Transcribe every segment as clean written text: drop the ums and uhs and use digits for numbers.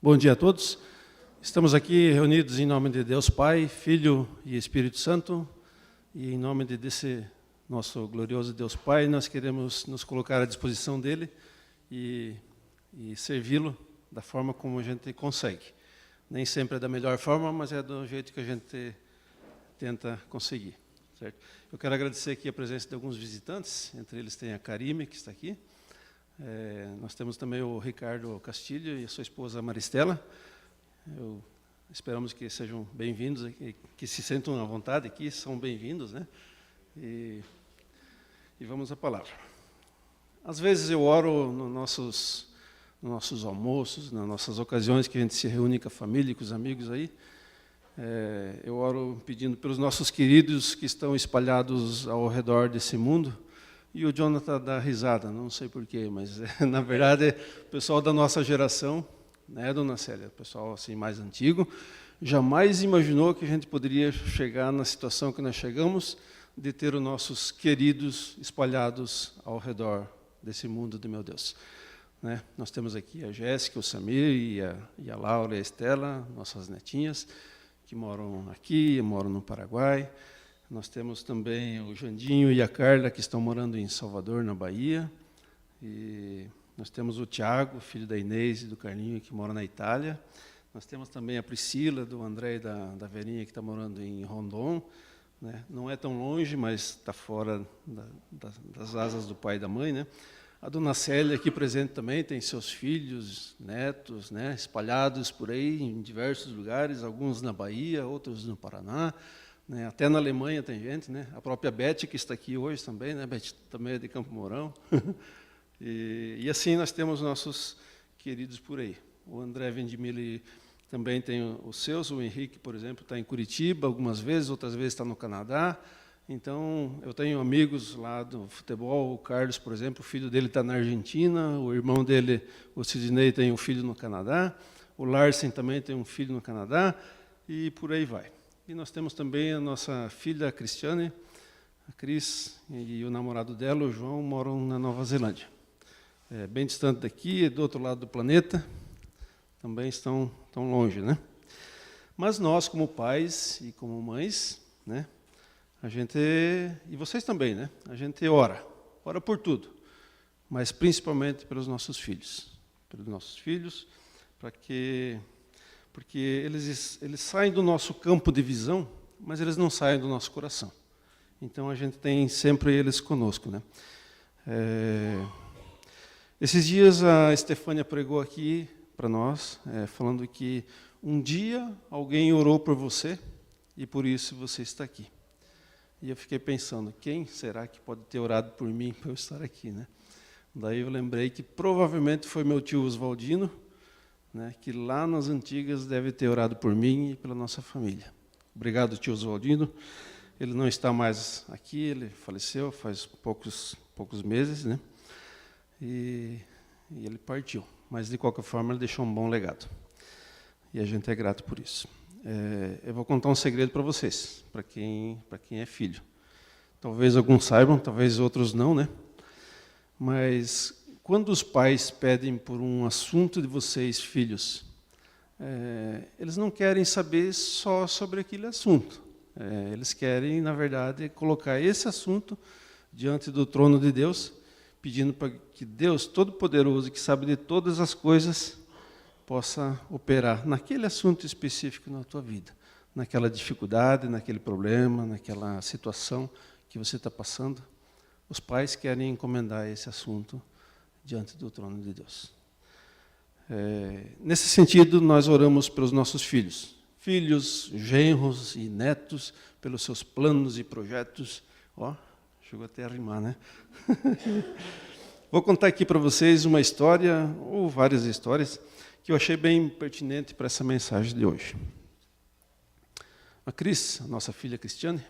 Bom dia a todos. Estamos aqui reunidos em nome de Deus Pai, Filho e Espírito Santo. E em nome desse nosso glorioso Deus Pai, nós queremos nos colocar à disposição dele e servi-lo da forma como a gente consegue. Nem sempre é da melhor forma, mas é do jeito que a gente tenta conseguir. Certo? Eu quero agradecer aqui a presença de alguns visitantes, entre eles tem a Karime, que está aqui. Nós temos também o Ricardo Castilho e a sua esposa Maristela. Esperamos que sejam bem-vindos, que se sentam à vontade aqui, são bem-vindos, né? E vamos à palavra. Às vezes eu oro nos nossos almoços, nas nossas ocasiões que a gente se reúne com a família, com os amigos aí. Eu oro pedindo pelos nossos queridos que estão espalhados ao redor desse mundo. E o Jonathan dá risada, não sei porquê, mas na verdade o pessoal da nossa geração, né, dona Célia, o pessoal assim mais antigo, jamais imaginou que a gente poderia chegar na situação que nós chegamos de ter os nossos queridos espalhados ao redor desse mundo de meu Deus. Né? Nós temos aqui a Jéssica, o Samir e a Laura e a Estela, nossas netinhas, que moram aqui, moram no Paraguai. Nós temos também o Jandinho e a Carla, que estão morando em Salvador, na Bahia. E nós temos o Tiago, filho da Inês e do Carlinho, que mora na Itália. Nós temos também a Priscila, do André e da Verinha, que está morando em Rondon. Né? Não é tão longe, mas está fora das asas do pai e da mãe. Né? A dona Célia, aqui presente também, tem seus filhos, netos, né? Espalhados por aí, em diversos lugares, alguns na Bahia, outros no Paraná. Né, até na Alemanha tem gente, né? A própria Beth, que está aqui hoje também, né? Beth também é de Campo Mourão. e assim nós temos nossos queridos por aí. O André Vendimille também tem os seus, o Henrique, por exemplo, está em Curitiba algumas vezes, outras vezes está no Canadá. Então, eu tenho amigos lá do futebol, o Carlos, por exemplo, o filho dele está na Argentina, o irmão dele, o Sidney, tem um filho no Canadá, o Larsen também tem um filho no Canadá, e por aí vai. E nós temos também a nossa filha, a Cristiane, a Cris, e o namorado dela, o João, moram na Nova Zelândia. Bem distante daqui, do outro lado do planeta, também estão tão longe, né? Mas nós, como pais e como mães, né, a gente, e vocês também, né, a gente ora por tudo, mas principalmente pelos nossos filhos, porque eles saem do nosso campo de visão, mas eles não saem do nosso coração. Então, a gente tem sempre eles conosco. Né? Esses dias, a Estefânia pregou aqui para nós, falando que um dia alguém orou por você e por isso você está aqui. E eu fiquei pensando, quem será que pode ter orado por mim para eu estar aqui? Né? Daí eu lembrei que provavelmente foi meu tio Oswaldino, né, que lá nas antigas deve ter orado por mim e pela nossa família. Obrigado, tio Oswaldino. Ele não está mais aqui, ele faleceu faz poucos meses, né? E ele partiu. Mas, de qualquer forma, ele deixou um bom legado. E a gente é grato por isso. Eu vou contar um segredo para vocês, para quem é filho. Talvez alguns saibam, talvez outros não, né? Mas quando os pais pedem por um assunto de vocês, filhos, eles não querem saber só sobre aquele assunto. Eles querem, na verdade, colocar esse assunto diante do trono de Deus, pedindo para que Deus Todo-Poderoso, que sabe de todas as coisas, possa operar naquele assunto específico na tua vida, naquela dificuldade, naquele problema, naquela situação que você está passando. Os pais querem encomendar esse assunto diante do trono de Deus. Nesse sentido, nós oramos pelos nossos filhos, genros e netos, pelos seus planos e projetos. Chegou até a rimar, né? Vou contar aqui para vocês uma história, ou várias histórias, que eu achei bem pertinente para essa mensagem de hoje. A Cris, a nossa filha Cristiane,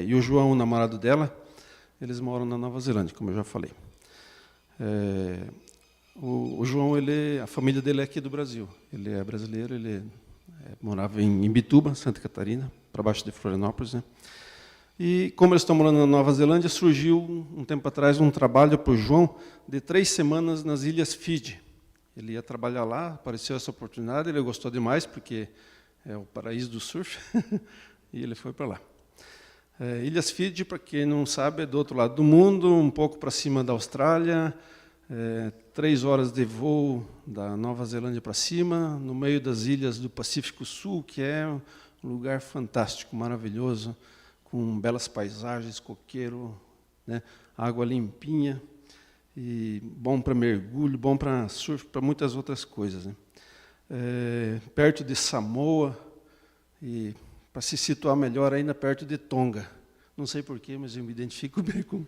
e o João, o namorado dela, eles moram na Nova Zelândia, como eu já falei. O João, a família dele é aqui do Brasil. Ele é brasileiro, ele morava em Imbituba, Santa Catarina, para baixo de Florianópolis. Né? E como eles estão morando na Nova Zelândia, surgiu um tempo atrás um trabalho para o João de 3 semanas nas Ilhas Fiji. Ele ia trabalhar lá, apareceu essa oportunidade, ele gostou demais, porque é o paraíso do surf, e ele foi para lá. Ilhas Fiji, para quem não sabe, é do outro lado do mundo, um pouco para cima da Austrália, 3 horas de voo da Nova Zelândia para cima, no meio das ilhas do Pacífico Sul, que é um lugar fantástico, maravilhoso, com belas paisagens, coqueiro, né, água limpinha, e bom para mergulho, bom para surf, para muitas outras coisas, né. Perto de Samoa, e para se situar melhor ainda perto de Tonga. Não sei porquê, mas eu me identifico bem com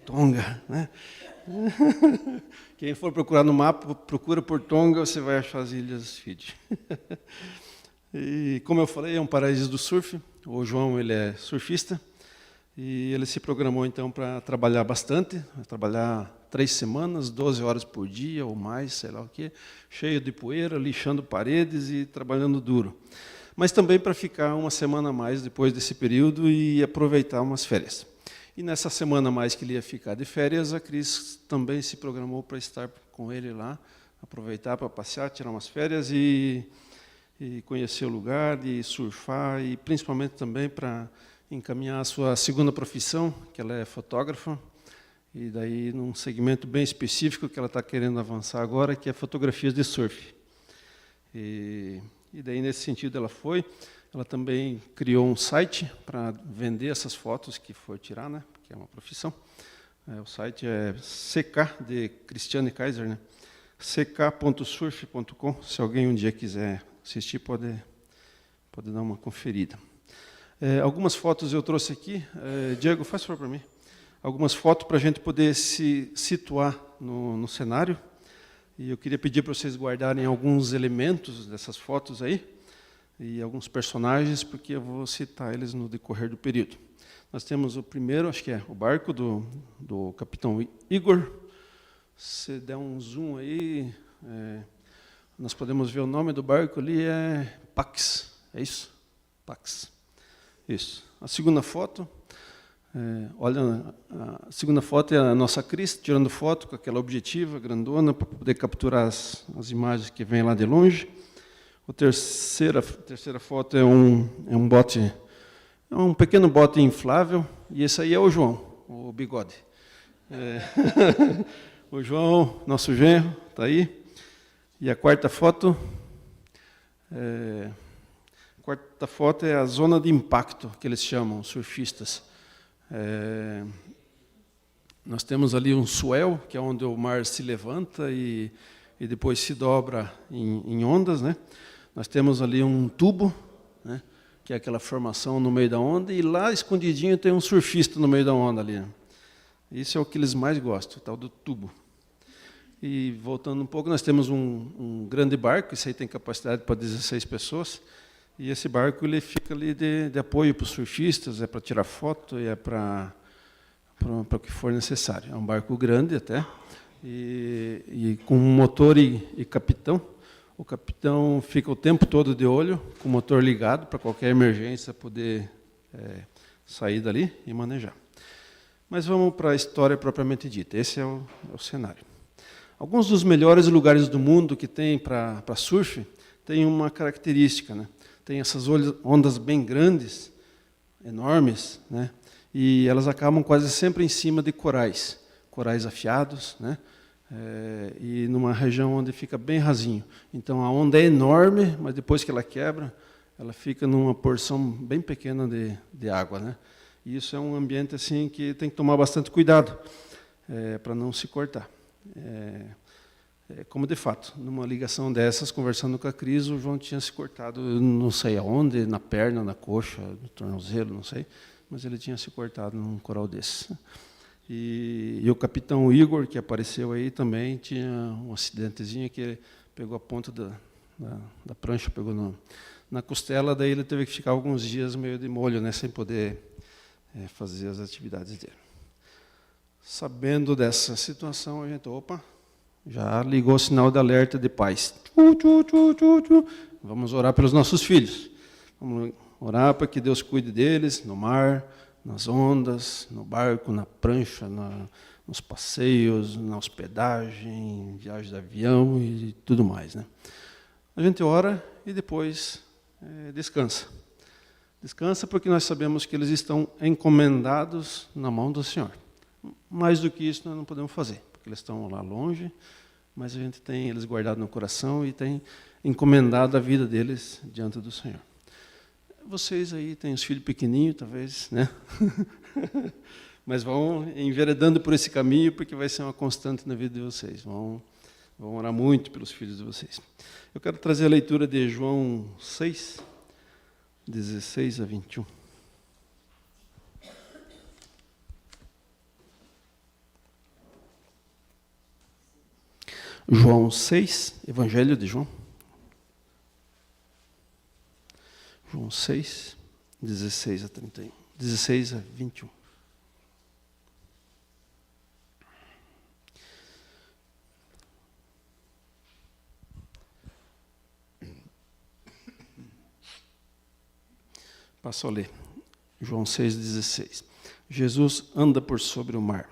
Tonga, né? Quem for procurar no mapa, procura por Tonga, você vai achar as Ilhas Fiji. E, como eu falei, é um paraíso do surf. O João, ele é surfista, e ele se programou, então, para trabalhar bastante, trabalhar 3 semanas, 12 horas por dia ou mais, sei lá o quê, cheio de poeira, lixando paredes e trabalhando duro. Mas também para ficar 1 semana a mais depois desse período e aproveitar umas férias. E nessa semana a mais que ele ia ficar de férias, a Cris também se programou para estar com ele lá, aproveitar para passear, tirar umas férias e conhecer o lugar, e surfar, e principalmente também para encaminhar a sua segunda profissão, que ela é fotógrafa, e daí num segmento bem específico que ela está querendo avançar agora, que é fotografias de surf. E daí, nesse sentido, ela também criou um site para vender essas fotos que for tirar, né, que é uma profissão. O site é CK, de Cristiane Kaiser, né, ck.surf.com. Se alguém um dia quiser assistir, pode dar uma conferida. Algumas fotos eu trouxe aqui. Diego, faz favor para mim. Algumas fotos para a gente poder se situar no cenário. E eu queria pedir para vocês guardarem alguns elementos dessas fotos aí, e alguns personagens, porque eu vou citar eles no decorrer do período. Nós temos o primeiro, acho que é o barco do capitão Igor. Se der um zoom aí, nós podemos ver o nome do barco ali, é Pax, é isso? Pax. Isso. A segunda foto, olha, a segunda foto é a nossa Cris tirando foto com aquela objetiva grandona para poder capturar as imagens que vêm lá de longe. A terceira foto é um bote, é um pequeno bote inflável, e esse aí é o João, o bigode. O João, nosso genro, está aí. E a quarta foto é a zona de impacto, que eles chamam, surfistas. Nós temos ali um swell, que é onde o mar se levanta e depois se dobra em ondas, né? Nós temos ali um tubo, né, que é aquela formação no meio da onda, e lá escondidinho tem um surfista no meio da onda ali, né? Isso é o que eles mais gostam, o tal do tubo. E voltando um pouco, nós temos um grande barco, esse aí tem capacidade para 16 pessoas, e esse barco ele fica ali de apoio para os surfistas, é para tirar foto, e é para o que for necessário. É um barco grande até, e com motor e capitão. O capitão fica o tempo todo de olho, com o motor ligado, para qualquer emergência poder sair dali e manejar. Mas vamos para a história propriamente dita. Esse é o cenário. Alguns dos melhores lugares do mundo que tem para surf têm uma característica, né? Tem essas ondas bem grandes, enormes, né? E elas acabam quase sempre em cima de corais afiados, né? E numa região onde fica bem rasinho. Então a onda é enorme, mas depois que ela quebra, ela fica numa porção bem pequena de água, né? E isso é um ambiente assim que tem que tomar bastante cuidado para não se cortar. Como de fato, numa ligação dessas, conversando com a Cris, o João tinha se cortado, não sei aonde, na perna, na coxa, no tornozelo, não sei, mas ele tinha se cortado num coral desse. E o capitão Igor, que apareceu aí, também tinha um acidentezinho que ele pegou a ponta da prancha, pegou na costela, daí ele teve que ficar alguns dias meio de molho, né, sem poder fazer as atividades dele. Sabendo dessa situação, a gente, já ligou o sinal de alerta de paz. Vamos orar pelos nossos filhos. Vamos orar para que Deus cuide deles, no mar, nas ondas, no barco, na prancha, nos passeios, na hospedagem, viagem de avião e tudo mais, né? A gente ora e depois descansa. Descansa porque nós sabemos que eles estão encomendados na mão do Senhor. Mais do que isso nós não podemos fazer, porque eles estão lá longe, mas a gente tem eles guardados no coração e tem encomendado a vida deles diante do Senhor. Vocês aí têm os filhos pequenininhos, talvez, né? Mas vão enveredando por esse caminho, porque vai ser uma constante na vida de vocês. Vão orar muito pelos filhos de vocês. Eu quero trazer a leitura de João 6, 16 a 21. João 6, Evangelho de João. João 6, 16 a 31. 16 a 21. Passo a ler. João 6,16. Jesus anda por sobre o mar.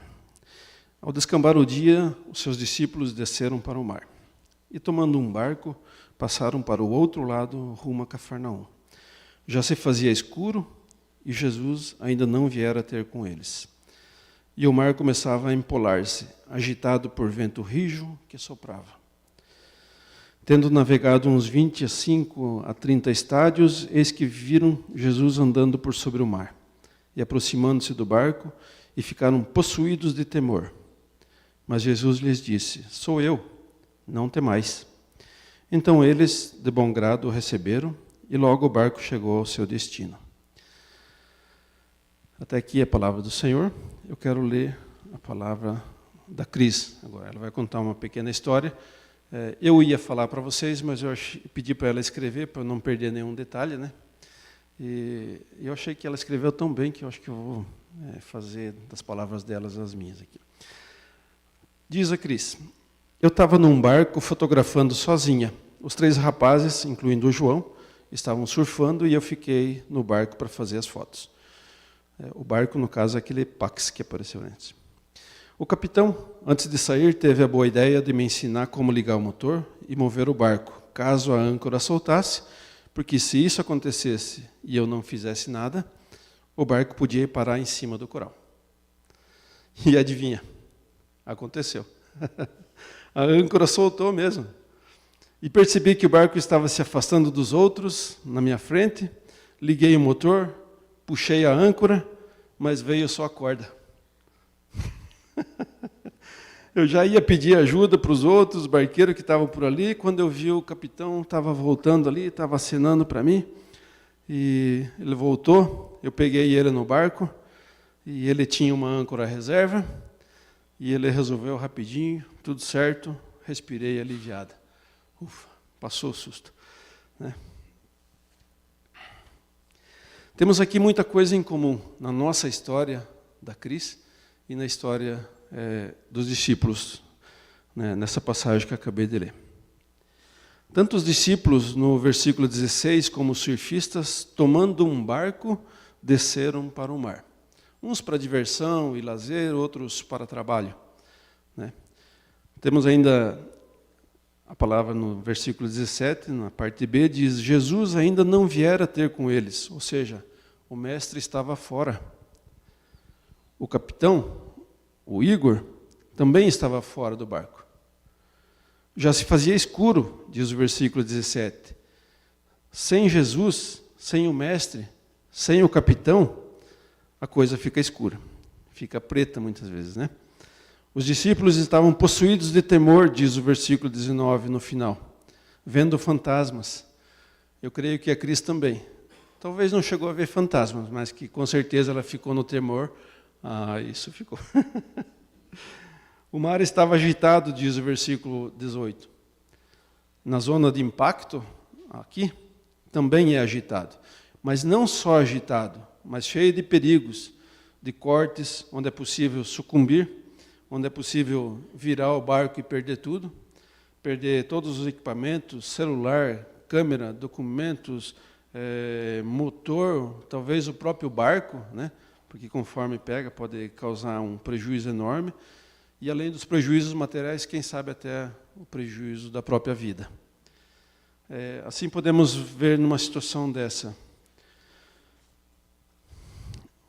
Ao descambar o dia, os seus discípulos desceram para o mar. E tomando um barco, passaram para o outro lado, rumo a Cafarnaum. Já se fazia escuro e Jesus ainda não viera ter com eles. E o mar começava a empolar-se, agitado por vento rijo que soprava. Tendo navegado uns 25 a 30 estádios, eis que viram Jesus andando por sobre o mar, e aproximando-se do barco, e ficaram possuídos de temor. Mas Jesus lhes disse: Sou eu, não temais. Então eles, de bom grado, o receberam, e logo o barco chegou ao seu destino. Até aqui a palavra do Senhor. Eu quero ler a palavra da Cris agora. Ela vai contar uma pequena história. Eu ia falar para vocês, mas eu pedi para ela escrever, para não perder nenhum detalhe, né? E eu achei que ela escreveu tão bem que eu acho que eu vou fazer das palavras delas as minhas aqui. Diz a Cris: eu estava num barco fotografando sozinha. Os 3 rapazes, incluindo o João, estavam surfando e eu fiquei no barco para fazer as fotos. O barco, no caso, é aquele Pax que apareceu antes. O capitão, antes de sair, teve a boa ideia de me ensinar como ligar o motor e mover o barco, caso a âncora soltasse, porque se isso acontecesse e eu não fizesse nada, o barco podia parar em cima do coral. E adivinha? Aconteceu. A âncora soltou mesmo. E percebi que o barco estava se afastando dos outros, na minha frente, liguei o motor, puxei a âncora, mas veio só a corda. Eu já ia pedir ajuda para os outros barqueiros que estavam por ali, quando eu vi o capitão estava voltando ali, estava acenando para mim, e ele voltou, eu peguei ele no barco, e ele tinha uma âncora reserva, e ele resolveu rapidinho, tudo certo, respirei aliviada. Ufa, passou o susto, né? Temos aqui muita coisa em comum na nossa história da Cris e na história dos discípulos, né, nessa passagem que eu acabei de ler. Tanto os discípulos, no versículo 16, como os surfistas, tomando um barco, desceram para o mar. Uns para diversão e lazer, outros para trabalho, né? Temos ainda a palavra no versículo 17, na parte B, diz: Jesus ainda não viera ter com eles, ou seja, o mestre estava fora. O capitão, o Igor, também estava fora do barco. Já se fazia escuro, diz o versículo 17. Sem Jesus, sem o mestre, sem o capitão, a coisa fica escura, fica preta muitas vezes, né? Os discípulos estavam possuídos de temor, diz o versículo 19 no final, vendo fantasmas. Eu creio que a Cris também. Talvez não chegou a ver fantasmas, mas que com certeza ela ficou no temor. Ah, isso ficou. O mar estava agitado, diz o versículo 18. Na zona de impacto, aqui, também é agitado. Mas não só agitado, mas cheio de perigos, de cortes, onde é possível sucumbir, onde é possível virar o barco e perder tudo, perder todos os equipamentos, celular, câmera, documentos, motor, talvez o próprio barco, né? Porque conforme pega pode causar um prejuízo enorme. e além dos prejuízos materiais, quem sabe até o prejuízo da própria vida. Assim podemos ver numa situação dessa.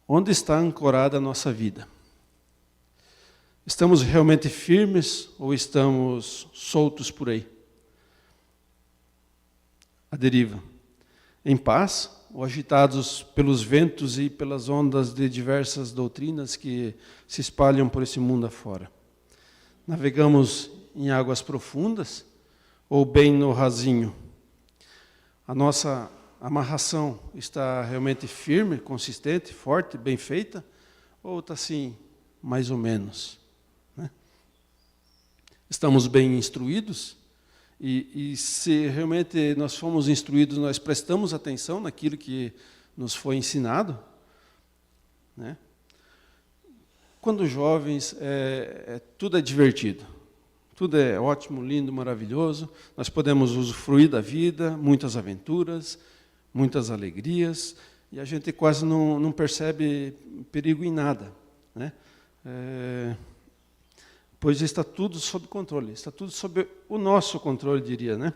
Onde está ancorada a nossa vida? Estamos realmente firmes ou estamos soltos por aí? A deriva. Em paz ou agitados pelos ventos e pelas ondas de diversas doutrinas que se espalham por esse mundo afora? Navegamos em águas profundas ou bem no rasinho? A nossa amarração está realmente firme, consistente, forte, bem feita? Ou está assim, mais ou menos? Né? Estamos bem instruídos? E se realmente nós fomos instruídos, nós prestamos atenção naquilo que nos foi ensinado? Né? Quando jovens, tudo é divertido. Tudo é ótimo, lindo, maravilhoso. Nós podemos usufruir da vida, muitas aventuras, muitas alegrias, e a gente quase não percebe perigo em nada, né? Pois está tudo sob controle, está tudo sob o nosso controle, diria, né?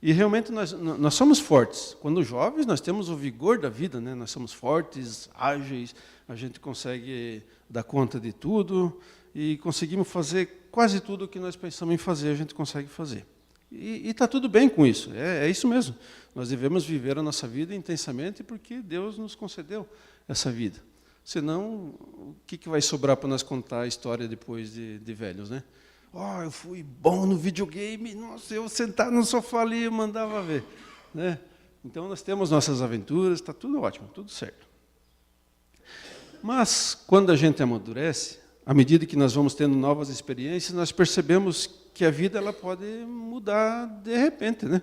E realmente nós somos fortes. Quando jovens, nós temos o vigor da vida, né? Nós somos fortes, ágeis, a gente consegue dar conta de tudo e conseguimos fazer quase tudo o que nós pensamos em fazer, a gente consegue fazer. E está tudo bem com isso, é isso mesmo. Nós devemos viver a nossa vida intensamente porque Deus nos concedeu essa vida. Senão, o que vai sobrar para nós contar a história depois de velhos, né? Eu fui bom no videogame, nossa, eu sentar no sofá ali e mandava ver, né? Então, nós temos nossas aventuras, está tudo ótimo, tudo certo. Mas, quando a gente amadurece, à medida que nós vamos tendo novas experiências, nós percebemos que a vida ela pode mudar de repente, né?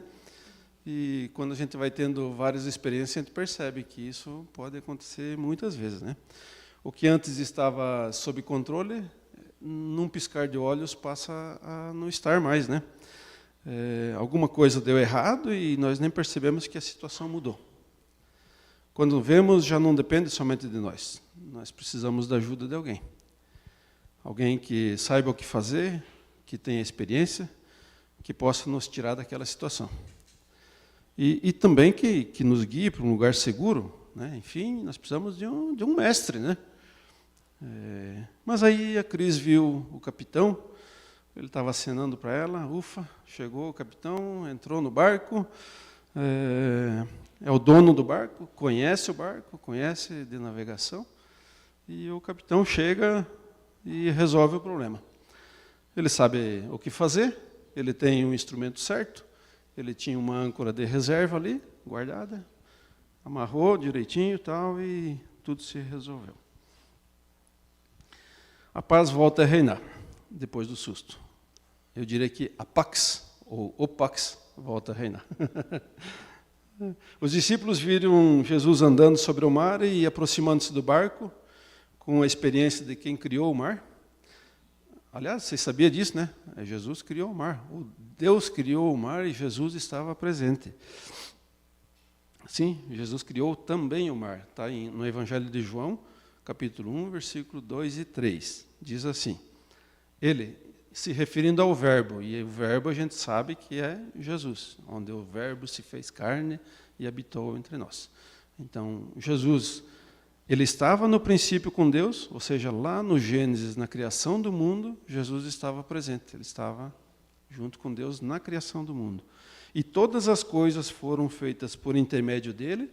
E quando a gente vai tendo várias experiências, a gente percebe que isso pode acontecer muitas vezes, né? O que antes estava sob controle, num piscar de olhos, passa a não estar mais, né? Alguma coisa deu errado e nós nem percebemos que a situação mudou. Quando vemos, já não depende somente de nós. Nós precisamos da ajuda de alguém. Alguém que saiba o que fazer, que tenha experiência, que possa nos tirar daquela situação. E também que nos guie para um lugar seguro, né? Enfim, nós precisamos de um mestre, né? Mas aí a Cris viu o capitão, ele estava acenando para ela, ufa, chegou o capitão, entrou no barco, é o dono do barco, conhece de navegação, e o capitão chega e resolve o problema. Ele sabe o que fazer, ele tem um instrumento certo, ele tinha uma âncora de reserva ali, guardada, amarrou direitinho tal, e tudo se resolveu. A paz volta a reinar, depois do susto. Eu diria que a pax, ou o pax, volta a reinar. Os discípulos viram Jesus andando sobre o mar e aproximando-se do barco, com a experiência de quem criou o mar. Aliás, vocês sabiam disso, né? Jesus criou o mar. Deus criou o mar e Jesus estava presente. Sim, Jesus criou também o mar. Está no Evangelho de João, capítulo 1, versículo 2 e 3. Diz assim, ele, se referindo ao verbo, e o verbo a gente sabe que é Jesus, onde o verbo se fez carne e habitou entre nós. Então, Jesus, ele estava no princípio com Deus, ou seja, lá no Gênesis, na criação do mundo, Jesus estava presente, ele estava junto com Deus na criação do mundo. E todas as coisas foram feitas por intermédio dele,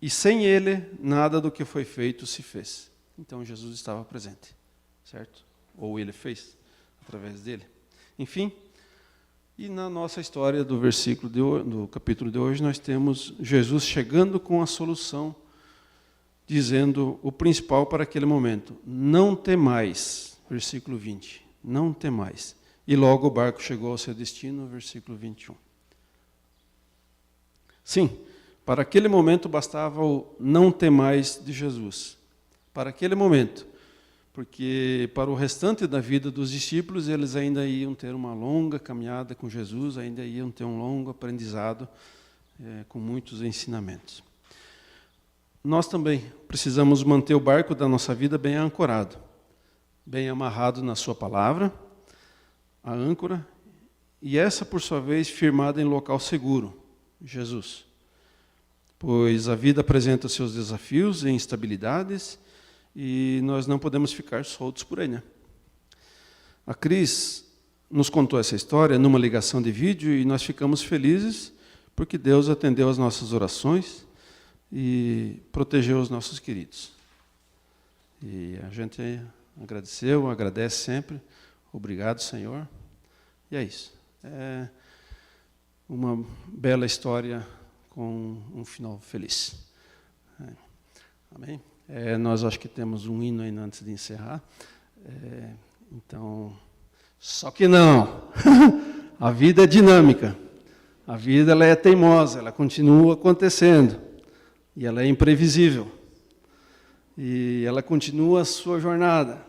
e sem ele, nada do que foi feito se fez. Então, Jesus estava presente, certo? Ou ele fez, através dele. Enfim, e na nossa história do versículo do capítulo de hoje, nós temos Jesus chegando com a solução, dizendo o principal para aquele momento, não temais, versículo 20, não temais. E logo o barco chegou ao seu destino, versículo 21. Sim, para aquele momento bastava o não temais de Jesus. Para aquele momento, porque para o restante da vida dos discípulos, eles ainda iam ter uma longa caminhada com Jesus, ainda iam ter um longo aprendizado com muitos ensinamentos. Nós também precisamos manter o barco da nossa vida bem ancorado. bem amarrado na sua palavra, a âncora, e essa, por sua vez, firmada em local seguro, Jesus. Pois a vida apresenta seus desafios e instabilidades, e nós não podemos ficar soltos por aí, né? A Cris nos contou essa história numa ligação de vídeo, e nós ficamos felizes porque Deus atendeu as nossas orações e protegeu os nossos queridos. E a gente agradeceu, agradece sempre. Obrigado, Senhor. E é isso. É uma bela história com um final feliz. Amém? Nós acho que temos um hino ainda antes de encerrar. Então, só que não. A vida é dinâmica. A vida ela é teimosa, ela continua acontecendo. E ela é imprevisível. E ela continua a sua jornada,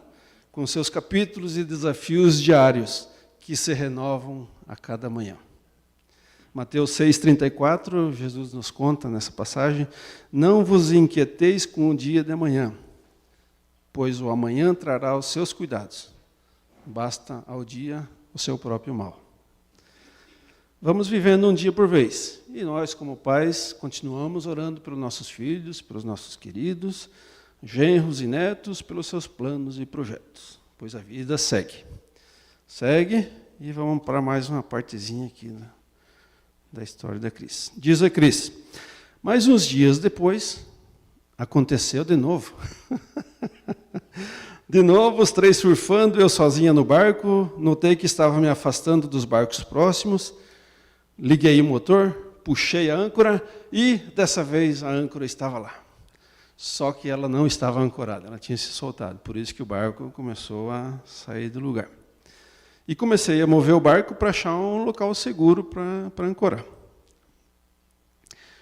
com seus capítulos e desafios diários, que se renovam a cada manhã. Mateus 6,34, Jesus nos conta nessa passagem: não vos inquieteis com o dia de amanhã, pois o amanhã trará os seus cuidados. Basta ao dia o seu próprio mal. Vamos vivendo um dia por vez. E nós, como pais, continuamos orando pelos nossos filhos, pelos nossos queridos, genros e netos, pelos seus planos e projetos. Pois a vida segue. Segue, e vamos para mais uma partezinha aqui da história da Cris. Diz a Cris: mas uns dias depois, aconteceu de novo. De novo, os três surfando, eu sozinha no barco, notei que estava me afastando dos barcos próximos, liguei o motor, puxei a âncora e, dessa vez, a âncora estava lá. Só que ela não estava ancorada, ela tinha se soltado, por isso que o barco começou a sair do lugar. E comecei a mover o barco para achar um local seguro para ancorar.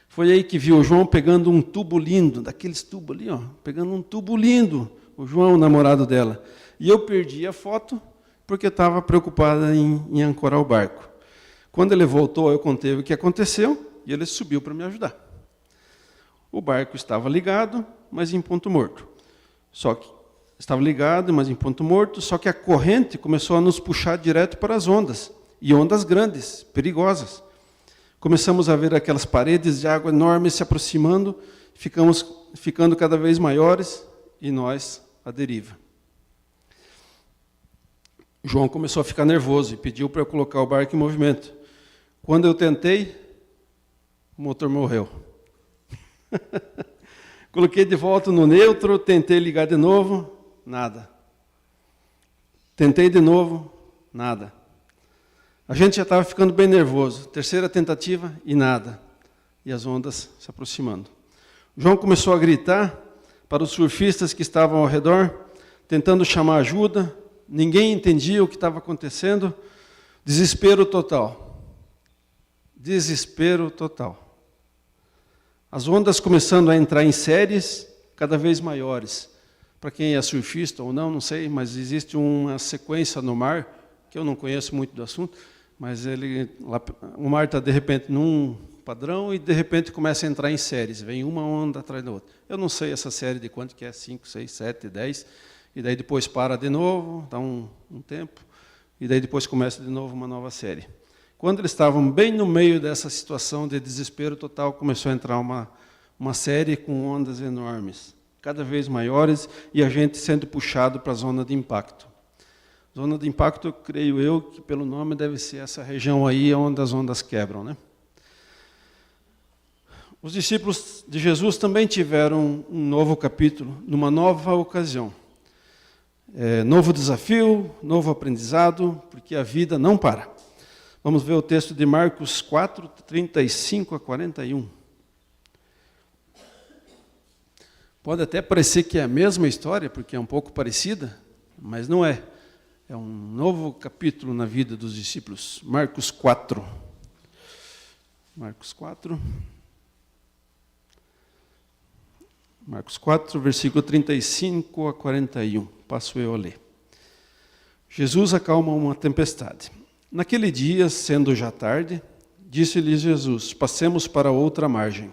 Foi aí que vi o João pegando um tubo lindo, daqueles tubos ali, ó, pegando um tubo lindo, o João, o namorado dela. E eu perdi a foto porque estava preocupada em ancorar o barco. Quando ele voltou, eu contei o que aconteceu e ele subiu para me ajudar. O barco estava ligado, mas em ponto morto. Estava ligado, mas em ponto morto, só que a corrente começou a nos puxar direto para as ondas, e ondas grandes, perigosas. Começamos a ver aquelas paredes de água enormes se aproximando, ficando cada vez maiores, e nós à deriva. João começou a ficar nervoso e pediu para eu colocar o barco em movimento. Quando eu tentei, o motor morreu. Coloquei de volta no neutro, tentei ligar de novo, nada. Tentei de novo, nada. A gente já estava ficando bem nervoso. Terceira tentativa e nada. E as ondas se aproximando. João começou a gritar para os surfistas que estavam ao redor, tentando chamar ajuda. Ninguém entendia o que estava acontecendo. Desespero total. Desespero total. As ondas começando a entrar em séries cada vez maiores. Para quem é surfista ou não, não sei, mas existe uma sequência no mar, que eu não conheço muito do assunto, mas o mar está, de repente, num padrão e, de repente, começa a entrar em séries. Vem uma onda atrás da outra. Eu não sei essa série de quanto que é, 5, 6, 7, 10, e daí depois para de novo, dá um tempo, e daí depois começa de novo uma nova série. Quando eles estavam bem no meio dessa situação de desespero total, começou a entrar uma série com ondas enormes, cada vez maiores, e a gente sendo puxado para a zona de impacto. Zona de impacto, creio eu, que pelo nome deve ser essa região aí onde as ondas quebram, né? Os discípulos de Jesus também tiveram um novo capítulo, numa nova ocasião. Novo desafio, novo aprendizado, porque a vida não para. Vamos ver o texto de Marcos 4, 35 a 41. Pode até parecer que é a mesma história, porque é um pouco parecida, mas não é. É um novo capítulo na vida dos discípulos. Marcos 4. Marcos 4. Marcos 4, versículo 35 a 41. Passo eu a ler. Jesus acalma uma tempestade. Naquele dia, sendo já tarde, disse-lhes Jesus: passemos para outra margem.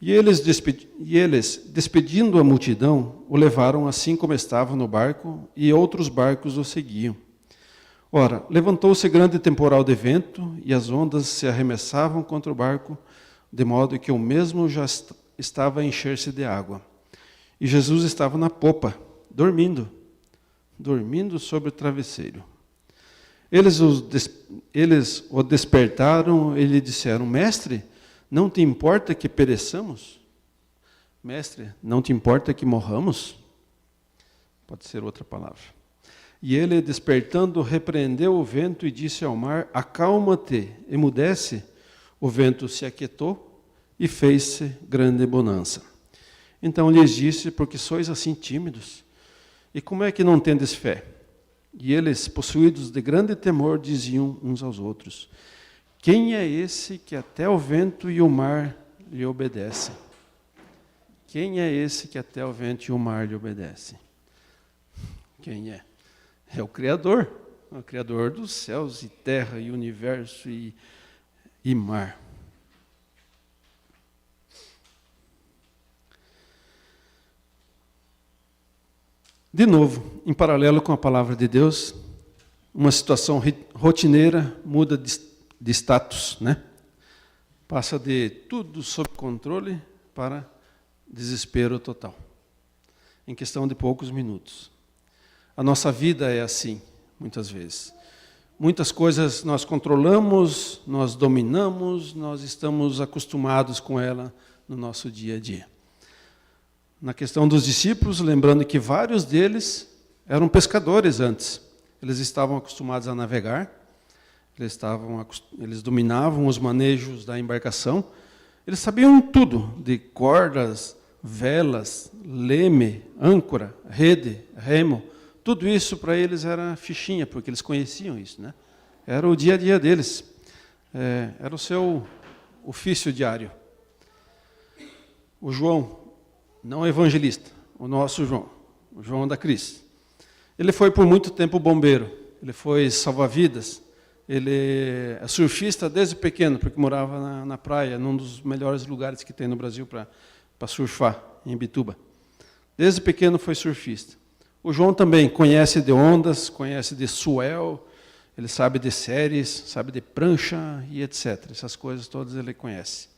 E eles, despedindo a multidão, o levaram assim como estava no barco, e outros barcos o seguiam. Ora, levantou-se grande temporal de vento, e as ondas se arremessavam contra o barco, de modo que o mesmo já estava a encher-se de água. E Jesus estava na popa, dormindo sobre o travesseiro. Eles o despertaram e lhe disseram: Mestre, não te importa que pereçamos? Mestre, não te importa que morramos? Pode ser outra palavra. E ele, despertando, repreendeu o vento e disse ao mar: Acalma-te, emudece. O vento se aquietou e fez-se grande bonança. Então lhes disse: Porque sois assim tímidos? E como é que não tendes fé? E eles, possuídos de grande temor, diziam uns aos outros: Quem é esse que até o vento e o mar lhe obedecem? Quem é esse que até o vento e o mar lhe obedecem? Quem é? É o Criador dos céus e terra e universo e mar. De novo, em paralelo com a palavra de Deus, uma situação rotineira muda de status, né? Passa de tudo sob controle para desespero total, em questão de poucos minutos. A nossa vida é assim, muitas vezes. Muitas coisas nós controlamos, nós dominamos, nós estamos acostumados com ela no nosso dia a dia. Na questão dos discípulos, lembrando que vários deles eram pescadores antes. Eles estavam acostumados a navegar, eles dominavam os manejos da embarcação, eles sabiam tudo de cordas, velas, leme, âncora, rede, remo. Tudo isso para eles era fichinha, porque eles conheciam isso, né? Era o dia a dia deles, era o seu ofício diário. O João, não evangelista, o nosso João, o João da Cris. Ele foi por muito tempo bombeiro, ele foi salva-vidas, ele é surfista desde pequeno, porque morava na praia, num dos melhores lugares que tem no Brasil para surfar, em Bituba. Desde pequeno foi surfista. O João também conhece de ondas, conhece de swell, ele sabe de séries, sabe de prancha e etc. Essas coisas todas ele conhece.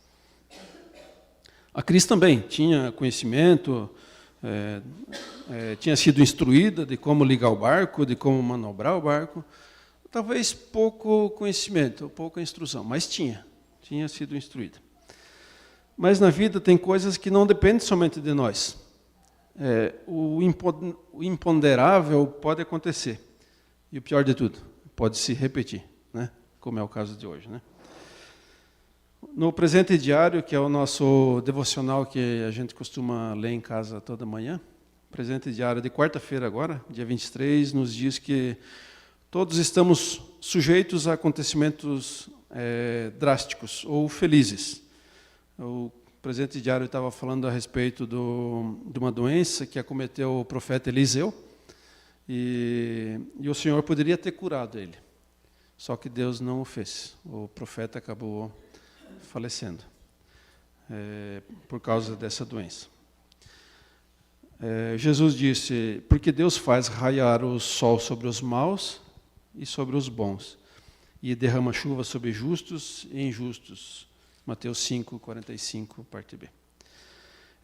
A Cris também tinha conhecimento, tinha sido instruída de como ligar o barco, de como manobrar o barco. Talvez pouco conhecimento, pouca instrução, mas tinha sido instruída. Mas na vida tem coisas que não dependem somente de nós. O imponderável pode acontecer. E o pior de tudo, pode se repetir, né? Como é o caso de hoje, né? No presente diário, que é o nosso devocional que a gente costuma ler em casa toda manhã, presente diário de quarta-feira agora, dia 23, nos diz que todos estamos sujeitos a acontecimentos drásticos ou felizes. O presente diário estava falando a respeito de uma doença que acometeu o profeta Eliseu, e o Senhor poderia ter curado ele, só que Deus não o fez. O profeta acabou falecendo por causa dessa doença. Jesus disse: porque Deus faz raiar o sol sobre os maus e sobre os bons, e derrama chuva sobre justos e injustos. Mateus 5, 45, parte B.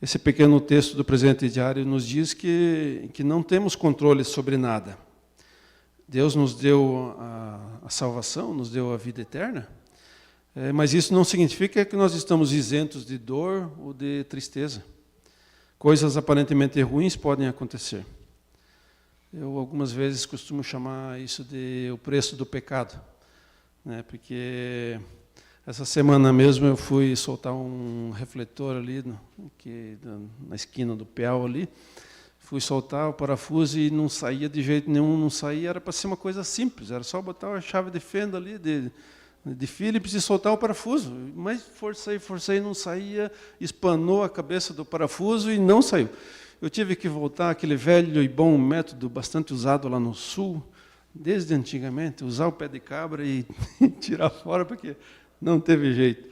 Esse pequeno texto do presente diário nos diz que não temos controle sobre nada. Deus nos deu a salvação, nos deu a vida eterna, mas isso não significa que nós estamos isentos de dor ou de tristeza. Coisas aparentemente ruins podem acontecer. Eu algumas vezes costumo chamar isso de o preço do pecado, né? Porque essa semana mesmo eu fui soltar um refletor ali na esquina do peal ali. Fui soltar o parafuso e não saía de jeito nenhum, não saía. Era para ser uma coisa simples, era só botar a chave de fenda ali de Phillips e soltar o parafuso. Mas forcei, não saía, espanou a cabeça do parafuso e não saiu. Eu tive que voltar àquele velho e bom método bastante usado lá no sul, desde antigamente, usar o pé de cabra e tirar fora, porque não teve jeito.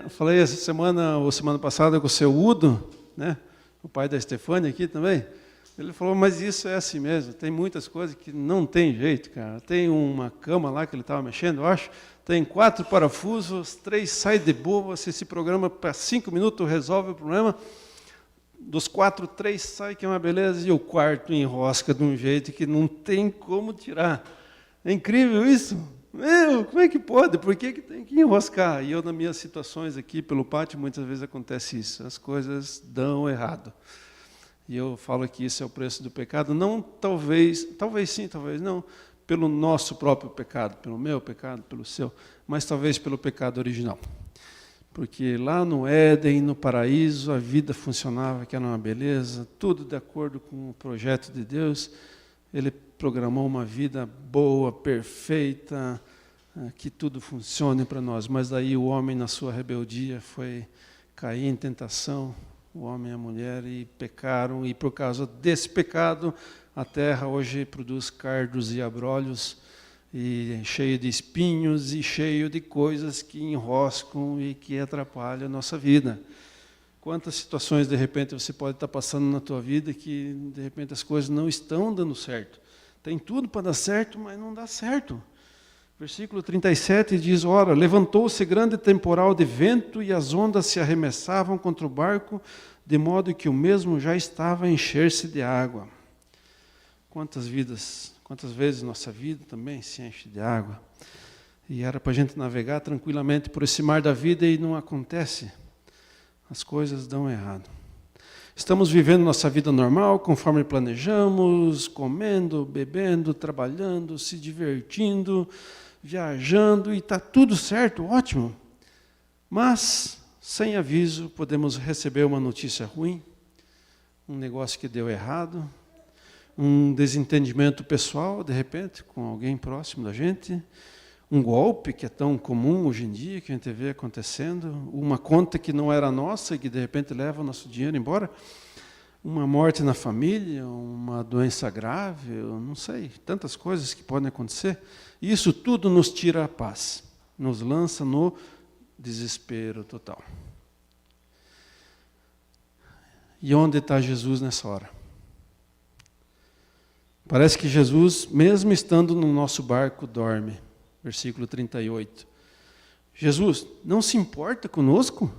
Falei essa semana ou semana passada com o seu Udo, né? O pai da Estefânia aqui também. Ele falou, mas isso é assim mesmo, tem muitas coisas que não tem jeito, cara. Tem uma cama lá que ele estava mexendo, eu acho, tem 4 parafusos, 3 saem de boa, você se programa para 5 minutos, resolve o problema. Dos 4, 3 saem, que é uma beleza, e o quarto enrosca de um jeito que não tem como tirar. É incrível isso? Meu, como é que pode? Por que tem que enroscar? E eu, nas minhas situações aqui pelo pátio, muitas vezes acontece isso, as coisas dão errado. E eu falo que isso é o preço do pecado, não talvez sim, talvez não, pelo nosso próprio pecado, pelo meu pecado, pelo seu, mas talvez pelo pecado original. Porque lá no Éden, no paraíso, a vida funcionava, que era uma beleza, tudo de acordo com o projeto de Deus. Ele programou uma vida boa, perfeita, que tudo funcione para nós. Mas daí o homem, na sua rebeldia, foi cair em tentação, o homem e a mulher, e pecaram, e por causa desse pecado, a terra hoje produz cardos e abrolhos, e cheio de espinhos, e cheio de coisas que enroscam e que atrapalham a nossa vida. Quantas situações, de repente, você pode estar passando na tua vida que, de repente, as coisas não estão dando certo. Tem tudo para dar certo, mas não dá certo. Versículo 37 diz, ora, levantou-se grande temporal de vento e as ondas se arremessavam contra o barco, de modo que o mesmo já estava a encher-se de água. Quantas vezes nossa vida também se enche de água. E era para a gente navegar tranquilamente por esse mar da vida e não acontece. As coisas dão errado. Estamos vivendo nossa vida normal, conforme planejamos, comendo, bebendo, trabalhando, se divertindo, viajando, e está tudo certo, ótimo. Mas, sem aviso, podemos receber uma notícia ruim, um negócio que deu errado, um desentendimento pessoal, de repente, com alguém próximo da gente, um golpe que é tão comum hoje em dia, que a gente vê acontecendo, uma conta que não era nossa e que de repente leva o nosso dinheiro embora, uma morte na família, uma doença grave, eu não sei, tantas coisas que podem acontecer. E isso tudo nos tira a paz, nos lança no desespero total. E onde está Jesus nessa hora? Parece que Jesus, mesmo estando no nosso barco, dorme. Versículo 38. Jesus, não se importa conosco?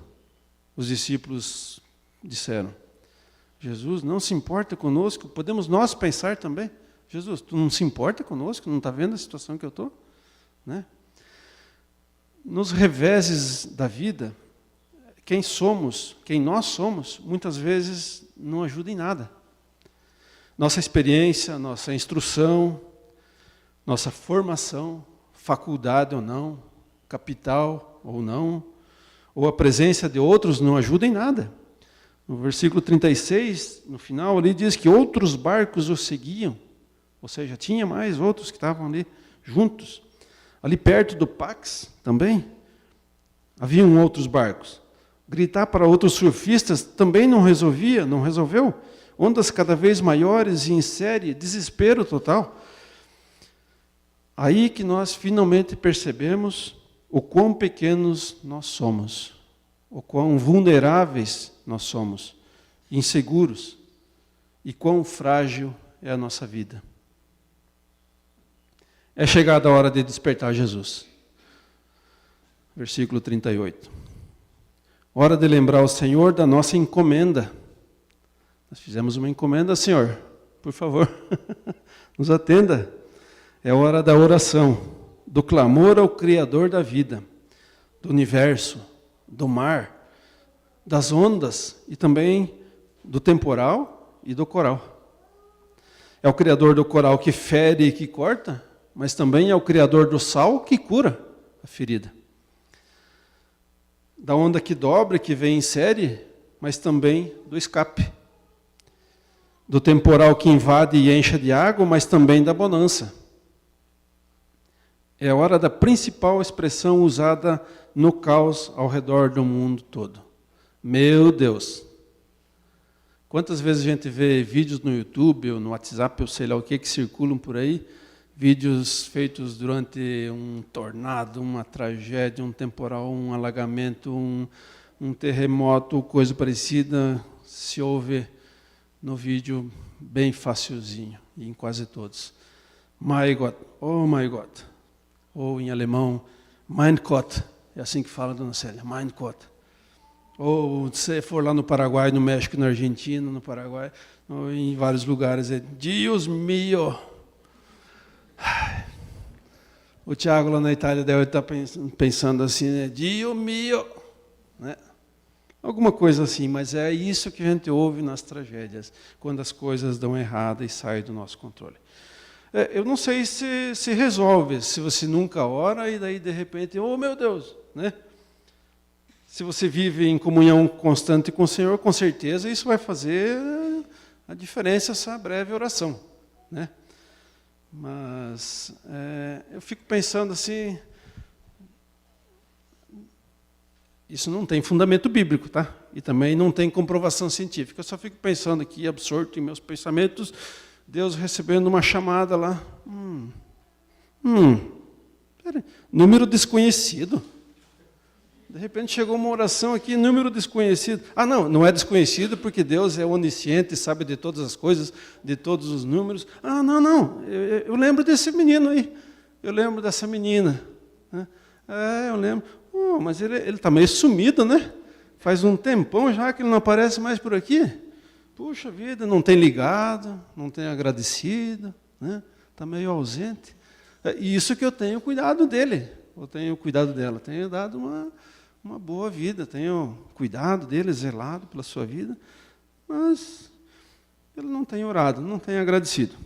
Os discípulos disseram. Jesus, não se importa conosco? Podemos nós pensar também? Jesus, tu não se importa conosco? Não está vendo a situação que eu estou? Né? Nos reveses da vida, quem nós somos, muitas vezes não ajuda em nada. Nossa experiência, nossa instrução, nossa formação, faculdade ou não, capital ou não, ou a presença de outros não ajuda em nada. No versículo 36, no final, ali diz que outros barcos o seguiam, ou seja, tinha mais outros que estavam ali juntos. Ali perto do Pax também, haviam outros barcos. Gritar para outros surfistas também não resolveu. Ondas cada vez maiores e em série, desespero total. Aí que nós finalmente percebemos o quão pequenos nós somos, o quão vulneráveis nós somos, inseguros, e quão frágil é a nossa vida. É chegada a hora de despertar Jesus. Versículo 38. Hora de lembrar ao Senhor da nossa encomenda. Nós fizemos uma encomenda, Senhor, por favor, nos atenda. É hora da oração, do clamor ao Criador da vida, do universo, do mar, das ondas e também do temporal e do coral. É o Criador do coral que fere e que corta, mas também é o Criador do sal que cura a ferida. Da onda que dobra, que vem em série, mas também do escape. Do temporal que invade e enche de água, mas também da bonança. É a hora da principal expressão usada no caos ao redor do mundo todo. Meu Deus! Quantas vezes a gente vê vídeos no YouTube ou no WhatsApp, ou sei lá o que circulam por aí, vídeos feitos durante um tornado, uma tragédia, um temporal, um alagamento, um terremoto, coisa parecida, se ouve no vídeo bem facilzinho, e em quase todos. My God, oh my God. Ou em alemão, Mein Gott. É assim que fala, dona Célia, Mein Gott. Ou se você for lá no Paraguai, no México, na Argentina, no Paraguai, ou em vários lugares, é Dios mio. O Tiago lá na Itália deve estar pensando assim, né? Dio mio. Né? Alguma coisa assim, mas é isso que a gente ouve nas tragédias, quando as coisas dão errado e saem do nosso controle. Eu não sei se resolve, se você nunca ora e daí de repente, oh meu Deus, né? Se você vive em comunhão constante com o Senhor, com certeza isso vai fazer a diferença, essa breve oração, né? Mas eu fico pensando assim, isso não tem fundamento bíblico, tá? E também não tem comprovação científica. Eu só fico pensando aqui, absorto em meus pensamentos, Deus recebendo uma chamada lá. Número desconhecido. De repente chegou uma oração aqui, número desconhecido. Ah, não é desconhecido porque Deus é onisciente, sabe de todas as coisas, de todos os números. Ah, não, eu lembro desse menino aí, eu lembro dessa menina. Eu lembro. Mas ele está meio sumido, né? Faz um tempão já que ele não aparece mais por aqui. Puxa vida, não tem ligado, não tem agradecido, né? Está meio ausente. E isso que eu tenho cuidado dele, eu tenho cuidado dela, tenho dado uma boa vida, tenho cuidado dele, zelado pela sua vida, mas ele não tem orado, não tem agradecido.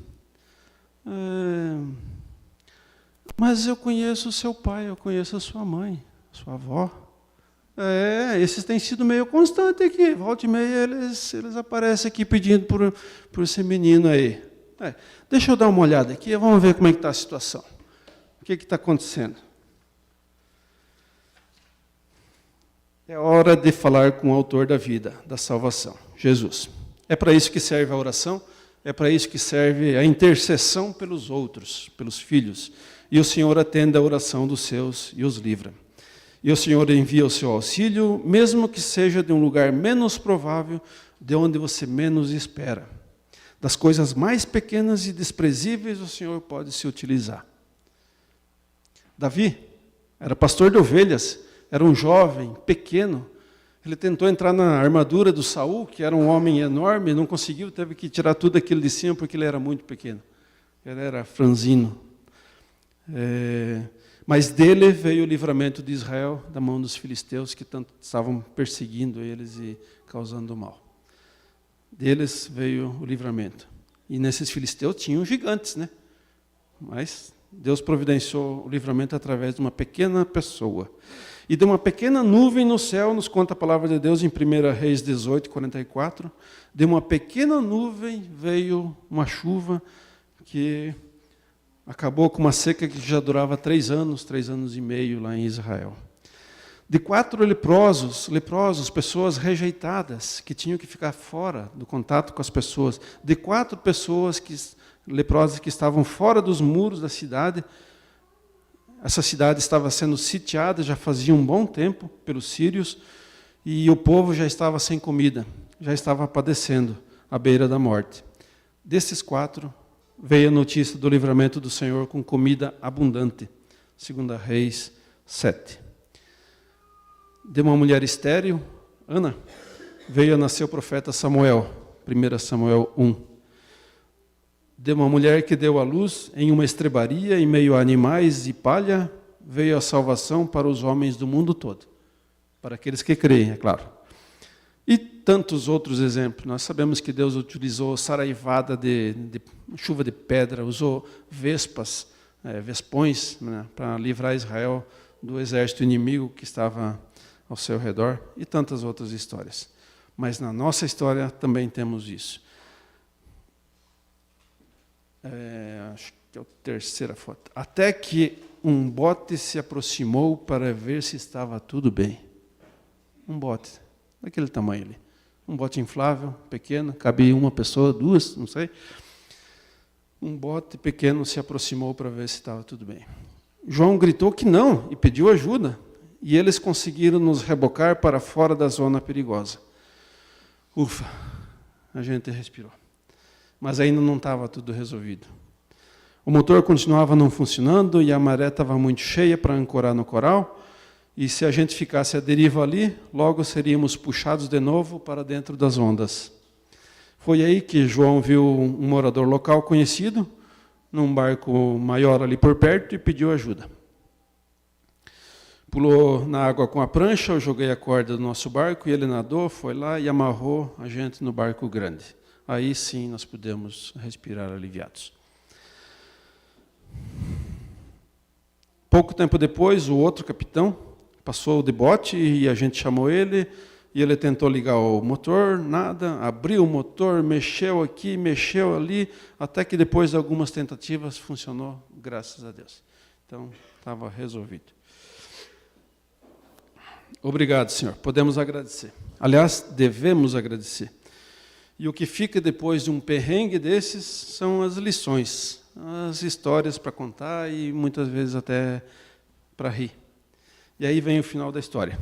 Mas eu conheço o seu pai, eu conheço a sua mãe, a sua avó. Esses têm sido meio constantes aqui, volta e meia eles aparecem aqui pedindo por esse menino aí. Deixa eu dar uma olhada aqui, vamos ver como é que está a situação. O que está acontecendo? É hora de falar com o autor da vida, da salvação, Jesus. É para isso que serve a oração, é para isso que serve a intercessão pelos outros, pelos filhos. E o Senhor atende a oração dos seus e os livra. E o Senhor envia o seu auxílio, mesmo que seja de um lugar menos provável, de onde você menos espera. Das coisas mais pequenas e desprezíveis, o Senhor pode se utilizar. Davi era pastor de ovelhas, era um jovem, pequeno. Ele tentou entrar na armadura do Saul, que era um homem enorme, não conseguiu, teve que tirar tudo aquilo de cima, porque ele era muito pequeno. Ele era franzino. Mas dele veio o livramento de Israel, da mão dos filisteus, que tanto estavam perseguindo eles e causando mal. Deles veio o livramento. E nesses filisteus tinham gigantes, né? Mas Deus providenciou o livramento através de uma pequena pessoa. E de uma pequena nuvem no céu, nos conta a palavra de Deus em 1 Reis 18, 44, de uma pequena nuvem veio uma chuva que acabou com uma seca que já durava 3 anos e meio lá em Israel. De 4 leprosos, pessoas rejeitadas, que tinham que ficar fora do contato com as pessoas. De 4 pessoas leprosas que estavam fora dos muros da cidade. Essa cidade estava sendo sitiada já fazia um bom tempo pelos sírios, e o povo já estava sem comida, já estava padecendo à beira da morte. Desses 4, veio a notícia do livramento do Senhor com comida abundante. 2 Reis 7. De uma mulher estéril, Ana, veio a nascer o profeta Samuel. 1 Samuel 1. De uma mulher que deu à luz em uma estrebaria, em meio a animais e palha, veio a salvação para os homens do mundo todo. Para aqueles que creem, é claro. E tantos outros exemplos. Nós sabemos que Deus utilizou saraivada de chuva de pedra, usou vespões, né, para livrar Israel do exército inimigo que estava ao seu redor, e tantas outras histórias. Mas na nossa história também temos isso. Acho que é a terceira foto. Até que um bote se aproximou para ver se estava tudo bem. Um bote, daquele tamanho ali. Um bote inflável, pequeno, cabia uma pessoa, 2, não sei. um bote pequeno se aproximou para ver se estava tudo bem. João gritou que não e pediu ajuda, e eles conseguiram nos rebocar para fora da zona perigosa. Ufa, a gente respirou. Mas ainda não estava tudo resolvido. O motor continuava não funcionando e a maré estava muito cheia para ancorar no coral, e se a gente ficasse à deriva ali, logo seríamos puxados de novo para dentro das ondas. Foi aí que João viu um morador local conhecido, num barco maior ali por perto, e pediu ajuda. Pulou na água com a prancha, eu joguei a corda do nosso barco, e ele nadou, foi lá e amarrou a gente no barco grande. Aí sim nós pudemos respirar aliviados. Pouco tempo depois, o outro capitão passou de bote e a gente chamou ele, e ele tentou ligar o motor, nada, abriu o motor, mexeu aqui, mexeu ali, até que depois de algumas tentativas funcionou, graças a Deus. Então, estava resolvido. Obrigado, Senhor. Podemos agradecer. Aliás, devemos agradecer. E o que fica depois de um perrengue desses são as lições, as histórias para contar e muitas vezes até para rir. E aí vem o final da história.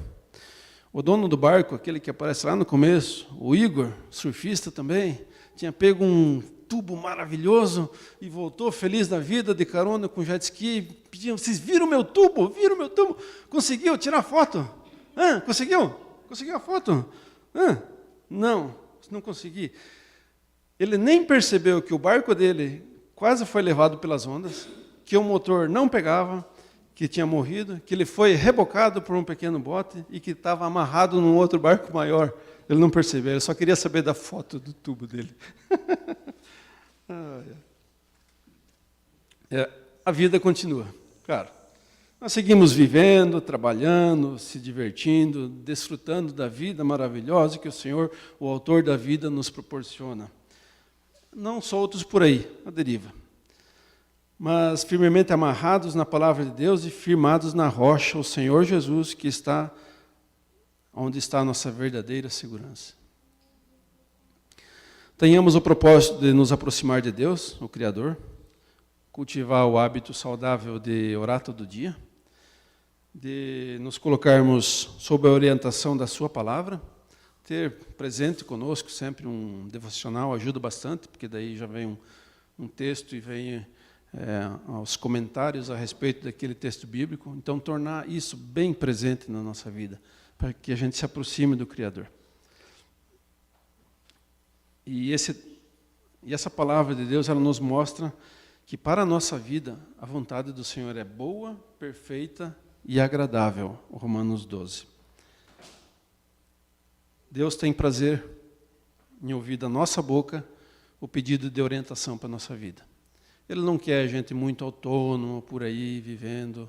O dono do barco, aquele que aparece lá no começo, o Igor, surfista também, tinha pego um tubo maravilhoso e voltou feliz da vida, de carona com jet ski, pediam: vocês viram meu tubo? Viram meu tubo? Conseguiu tirar foto? Conseguiu? Conseguiu a foto? Não consegui. Ele nem percebeu que o barco dele quase foi levado pelas ondas, que o motor não pegava, que tinha morrido, que ele foi rebocado por um pequeno bote e que estava amarrado num outro barco maior. Ele não percebeu, ele só queria saber da foto do tubo dele. A vida continua, claro. Nós seguimos vivendo, trabalhando, se divertindo, desfrutando da vida maravilhosa que o Senhor, o autor da vida, nos proporciona. Não soltos por aí, à deriva, mas firmemente amarrados na palavra de Deus e firmados na rocha, o Senhor Jesus, que está onde está a nossa verdadeira segurança. Tenhamos o propósito de nos aproximar de Deus, o Criador, cultivar o hábito saudável de orar todo dia, de nos colocarmos sob a orientação da sua palavra, ter presente conosco sempre um devocional ajuda bastante, porque daí já vem um texto e vem aos comentários a respeito daquele texto bíblico. Então, tornar isso bem presente na nossa vida, para que a gente se aproxime do Criador. E essa palavra de Deus, ela nos mostra que para a nossa vida, a vontade do Senhor é boa, perfeita e agradável. Romanos 12. Deus tem prazer em ouvir da nossa boca o pedido de orientação para a nossa vida. Ele não quer gente muito autônoma por aí, vivendo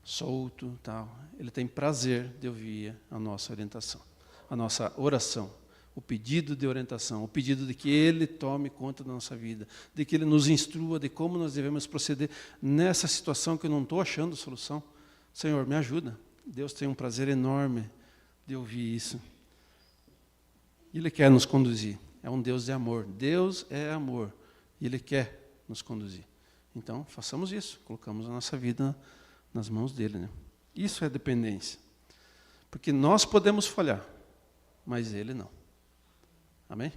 solto, tal. Ele tem prazer de ouvir a nossa orientação, a nossa oração, o pedido de orientação, o pedido de que Ele tome conta da nossa vida, de que Ele nos instrua de como nós devemos proceder nessa situação que eu não estou achando solução. Senhor, me ajuda. Deus tem um prazer enorme de ouvir isso. Ele quer nos conduzir. É um Deus de amor. Deus é amor. E Ele quer nos conduzir. Então, façamos isso. Colocamos a nossa vida nas mãos dEle, né? Isso é dependência. Porque nós podemos falhar, mas Ele não. Amém?